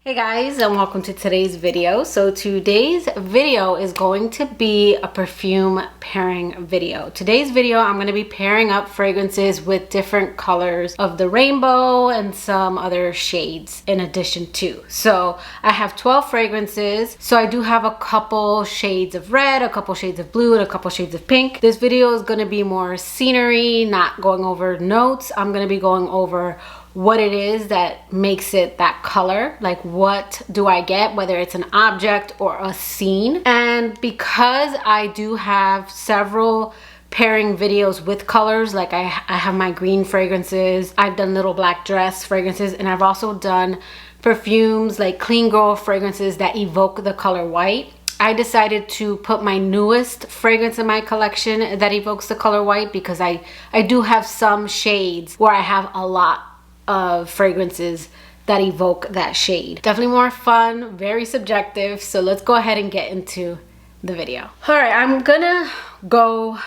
Hey guys, and welcome to today's video. So today's video is going to be a perfume pairing video. Today's video, I'm going to be pairing up fragrances with different colors of the rainbow and some other shades in addition to. So I have 12 fragrances. So I do have a couple shades of red, a couple shades of blue, and a couple shades of pink. This video is going to be more scenery, not going over notes. I'm going to be going over what it is that makes it that color, like what do I get, whether it's an object or a scene. And because I do have several pairing videos with colors, like I have my green fragrances, I've done little black dress fragrances, and I've also done perfumes like clean girl fragrances that evoke the color white. I decided to put my newest fragrance in my collection that evokes the color white because I do have some shades where I have a lot of fragrances that evoke that shade. Definitely more fun, very subjective. So let's go ahead and get into the video. All right, I'm gonna go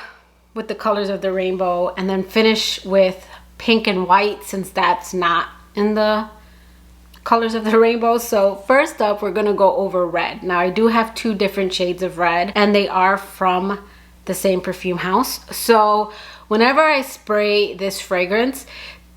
with the colors of the rainbow and then finish with pink and white since that's not in the colors of the rainbow. So first up, we're gonna go over red. Now I do have two different shades of red and they are from the same perfume house. So whenever I spray this fragrance,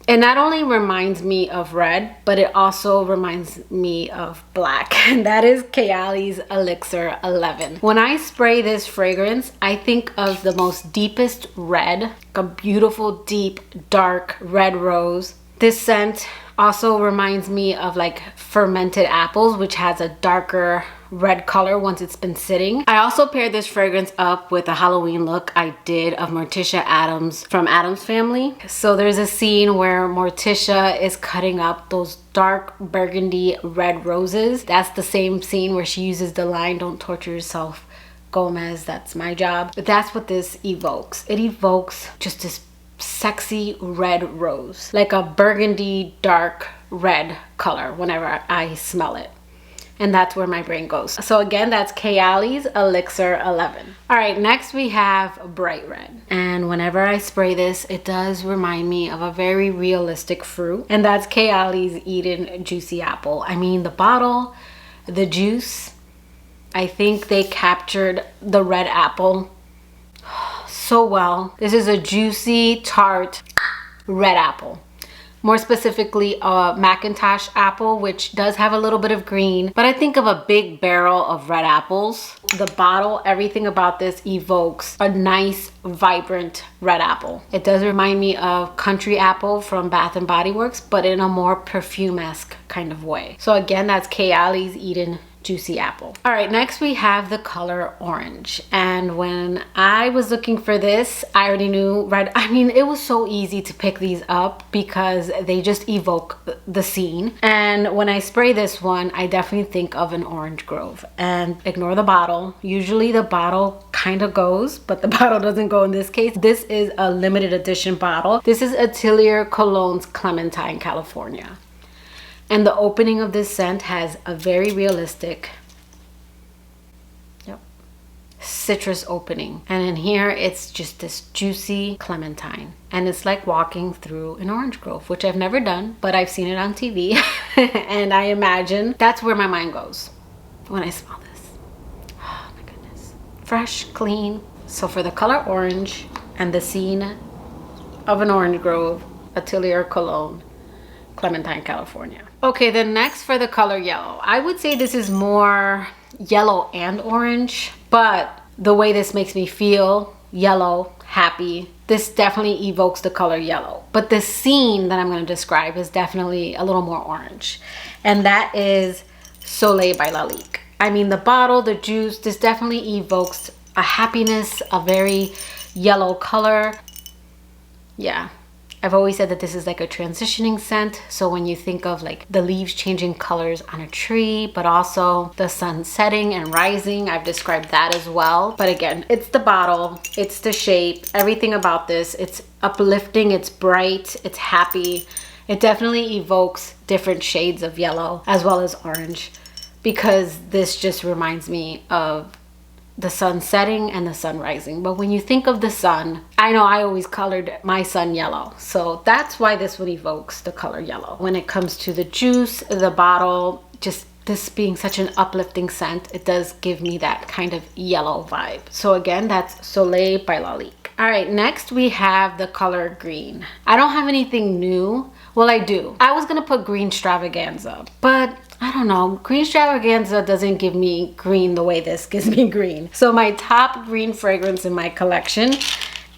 it not only reminds me of red, but it also reminds me of black. And that is Kayali's Elixir 11. When I spray this fragrance, I think of the most deepest red, like a beautiful, deep, dark red rose. This scent also reminds me of like fermented apples, which has a darker red color once it's been sitting. I also paired this fragrance up with a Halloween look I did of Morticia Addams from Addams Family. So there's a scene where Morticia is cutting up those dark burgundy red roses. That's the same scene where she uses the line, "Don't torture yourself, Gomez, that's my job." But that's what this evokes. It evokes just this sexy red rose, like a burgundy dark red color whenever I smell it. And that's where my brain goes. So again, that's Kayali's Elixir 11. All right, next we have bright red. And whenever I spray this, it does remind me of a very realistic fruit. And that's Kayali's Eden Juicy Apple. I mean, the bottle, the juice, I think they captured the red apple so well. This is a juicy, tart red apple. More specifically, a Macintosh apple, which does have a little bit of green, but I think of a big barrel of red apples. The bottle, everything about this evokes a nice, vibrant red apple. It does remind me of Country Apple from Bath and Body Works, but in a more perfume-esque kind of way. So again, that's Kayali's Eden Juicy Apple. All right, next we have the color orange. And when I was looking for this, I already knew red. I mean, it was so easy to pick these up because they just evoke the scene. And when I spray this one, I definitely think of an orange grove. And ignore the bottle. Usually the bottle kind of goes, but the bottle doesn't go in this case. This is a limited edition bottle. This is Atelier Cologne's Clementine, California. And the opening of this scent has a very realistic citrus opening. And in here, it's just this juicy clementine. And it's like walking through an orange grove, which I've never done, but I've seen it on TV. And I imagine that's where my mind goes when I smell this. Oh my goodness. Fresh, clean. So for the color orange and the scene of an orange grove, Atelier Cologne, Clementine, California. Okay, then next for the color yellow. I would say this is more yellow and orange, but the way this makes me feel, yellow, happy, this definitely evokes the color yellow. But the scene that I'm going to describe is definitely a little more orange. And that is Sole by Laik. I mean, the bottle, the juice, this definitely evokes a happiness, a very yellow color. Yeah. I've always said that this is like a transitioning scent. So when you think of like the leaves changing colors on a tree, but also the sun setting and rising, I've described that as well. But again, it's the bottle, it's the shape, everything about this. It's uplifting, it's bright, it's happy. It definitely evokes different shades of yellow as well as orange because this just reminds me of the sun setting and the sun rising. But when you think of the sun, I know I always colored my sun yellow. So that's why this one evokes the color yellow. When it comes to the juice, the bottle just this being such an uplifting scent, it does give me that kind of yellow vibe. So again, that's Sole by Laik. All right, next we have the color green. I don't have anything new. Well, I do. I was gonna put green extravaganza, but I don't know. Green extravaganza doesn't give me green the way this gives me green. So my top green fragrance in my collection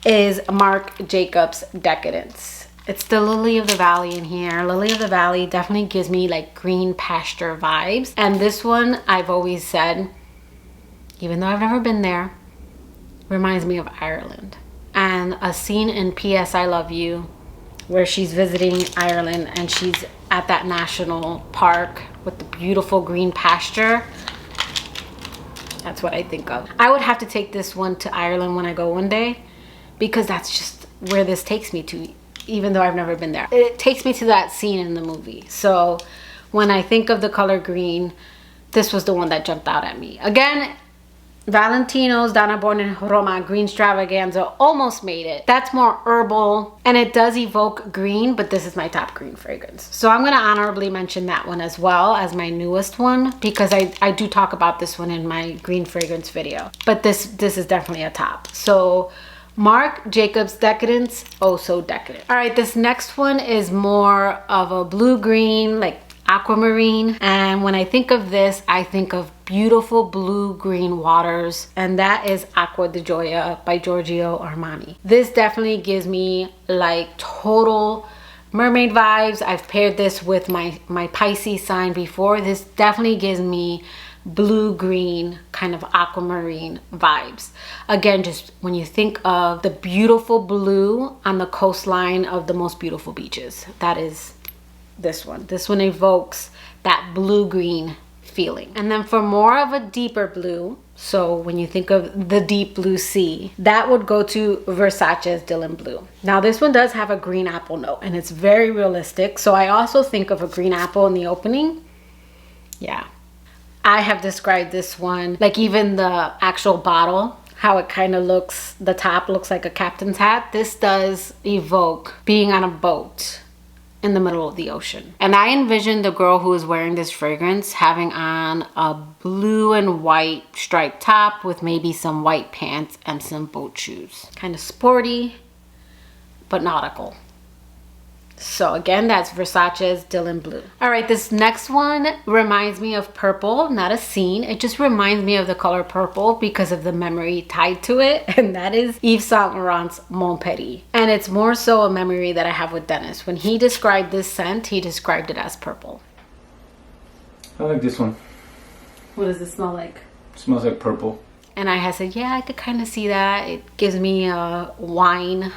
is Marc Jacobs Decadence. It's the Lily of the Valley in here. Lily of the Valley definitely gives me like green pasture vibes. And this one, I've always said, even though I've never been there, reminds me of Ireland. And a scene in P.S. I Love You where she's visiting Ireland and she's at that national park with the beautiful green pasture. That's what I think of. I would have to take this one to Ireland when I go one day, because that's just where this takes me to, even though I've never been there. It takes me to that scene in the movie. So when I think of the color green, this was the one that jumped out at me. Again, Valentino's Donna Born in Roma Green Extravaganza almost made it. That's more herbal and it does evoke green, but this is my top green fragrance. So I'm gonna honorably mention that one as well as my newest one, because I do talk about this one in my green fragrance video. But this is definitely a top. So Marc Jacobs Decadence, oh so decadent. All right, this next one is more of a blue-green, like aquamarine. And when I think of this, I think of beautiful blue-green waters. And that is Aqua de Joya by Giorgio Armani. This definitely gives me like total mermaid vibes. I've paired this with my Pisces sign before. This definitely gives me blue-green kind of aquamarine vibes. Again, just when you think of the beautiful blue on the coastline of the most beautiful beaches, that is this one. This one evokes that blue-green feeling. And then for more of a deeper blue, so when you think of the deep blue sea, that would go to Versace's Dylan Blue. Now this one does have a green apple note and it's very realistic. So I also think of a green apple in the opening. Yeah. I have described this one, like even the actual bottle, how it kind of looks, the top looks like a captain's hat. This does evoke being on a boat in the middle of the ocean. And I envision the girl who is wearing this fragrance having on a blue and white striped top with maybe some white pants and some boat shoes. Kind of sporty, but nautical. So again, that's Versace's Dylan Blue. All right, this next one reminds me of purple, not a scene. It just reminds me of the color purple because of the memory tied to it. And that is Yves Saint Laurent's Mon Petit. And it's more so a memory that I have with Dennis. When he described this scent, he described it as purple. I like this one. What does it smell like? It smells like purple. And I had said, yeah, I could kind of see that. It gives me a wine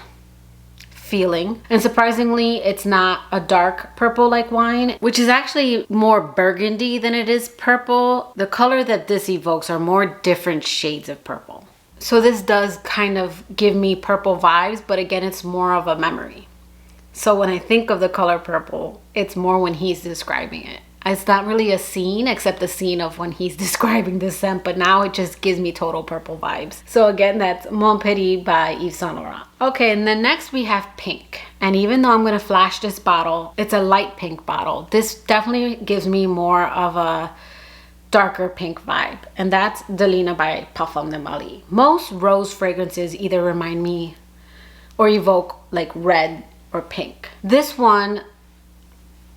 feeling. And surprisingly, it's not a dark purple like wine, which is actually more burgundy than it is purple. The color that this evokes are more different shades of purple. So this does kind of give me purple vibes, but again, it's more of a memory. So when I think of the color purple, it's more when he's describing it. It's not really a scene, except the scene of when he's describing the scent, but now it just gives me total purple vibes. So again, that's Mon Petit by Yves Saint Laurent. Okay, and then next we have pink. And even though I'm gonna flash this bottle, it's a light pink bottle. This definitely gives me more of a darker pink vibe. And that's Delina by Parfums de Mali. Most rose fragrances either remind me or evoke like red or pink. This one,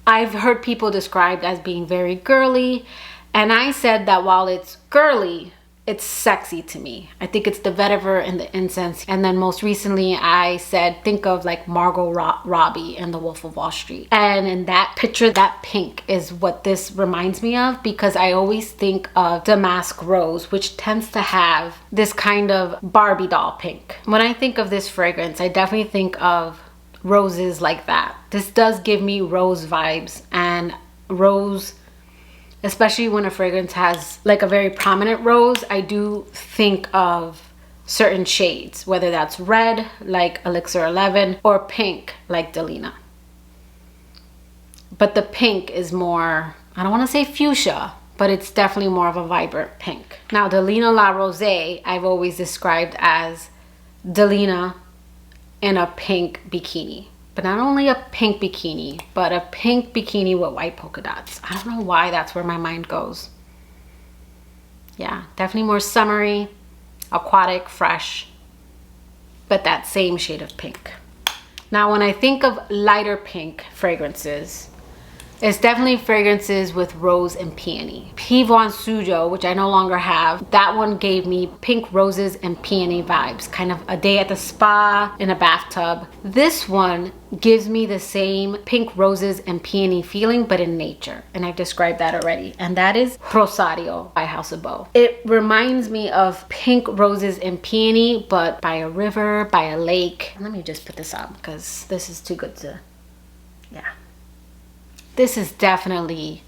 I've heard people described as being very girly, and I said that while it's girly, it's sexy to me. I think it's the vetiver and the incense. And then most recently I said, think of like Margot Robbie and The Wolf of Wall Street. And in that picture, that pink is what this reminds me of, because I always think of Damask Rose, which tends to have this kind of Barbie doll pink. When I think of this fragrance, I definitely think of roses like that. This does give me rose vibes, and rose, especially when a fragrance has like a very prominent rose, I do think of certain shades, whether that's red like Elixir 11 or pink like Delina. But the pink is more, I don't want to say fuchsia, but it's definitely more of a vibrant pink. Now Delina La Rosée, I've always described as Delina in a pink bikini. but not only a pink bikini, but a pink bikini with white polka dots. I don't know why that's where my mind goes. Yeah, definitely more summery, aquatic, fresh, but that same shade of pink. Now, when I think of lighter pink fragrances, it's definitely fragrances with rose and peony. Pivon Sujo, which I no longer have, that one gave me pink roses and peony vibes, kind of a day at the spa in a bathtub. This one gives me the same pink roses and peony feeling, but in nature, and I've described that already, and that is Rosario by House of Bow. It reminds me of pink roses and peony, but by a river, by a lake. Let me just put this on because this is too good to, yeah. This is definitely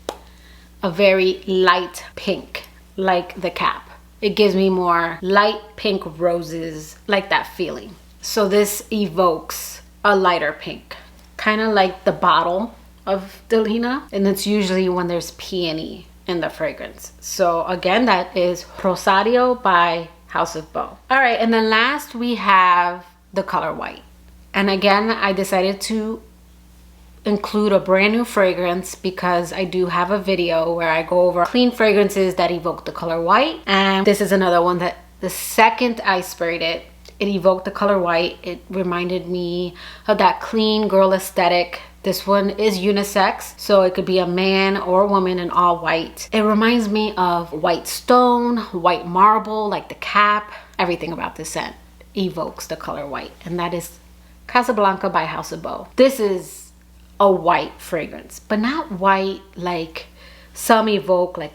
a very light pink, like the cap. It gives me more light pink roses, like that feeling. So this evokes a lighter pink, kind of like the bottle of Delina, and it's usually when there's peony in the fragrance. So again, that is Rosario by House of Bow. All right, and then last we have the color white. And again, I decided to include a brand new fragrance because I do have a video where I go over clean fragrances that evoke the color white, and this is another one that the second I sprayed it, it evoked the color white. It reminded me of that clean girl aesthetic. This one is unisex, so it could be a man or a woman in all white. It reminds me of white stone, white marble, like the cap. Everything about this scent evokes the color white, and that is Casablanca by House of Bow. This is a white fragrance, but not white like some evoke, like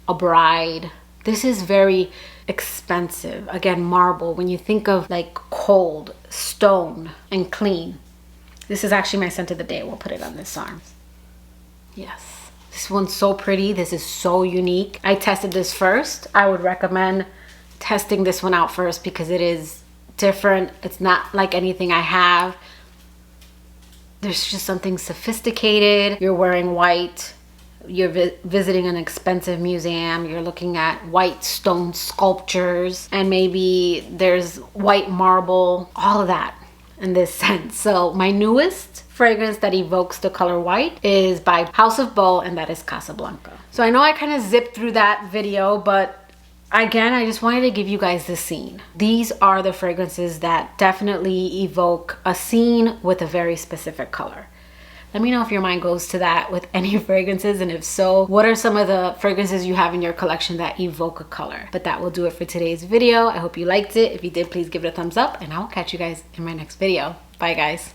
a bride. This is very expensive. Again, marble. When you think of like cold, stone, and clean, this is actually my scent of the day. We'll put it on this arm. Yes, this one's so pretty. This is so unique. I tested this first. I would recommend testing this one out first because it is different. It's not like anything I have. There's just something sophisticated. You're wearing white. You're visiting an expensive museum. You're looking at white stone sculptures, and maybe there's white marble, all of that in this scent. So my newest fragrance that evokes the color white is by House of Bow, and that is Casablanca. So I know I kind of zipped through that video, but again, I just wanted to give you guys the scene. These are the fragrances that definitely evoke a scene with a very specific color. Let me know if your mind goes to that with any fragrances, and if so, what are some of the fragrances you have in your collection that evoke a color? But that will do it for today's video. I hope you liked it. If you did, please give it a thumbs up, and I'll catch you guys in my next video. Bye, guys.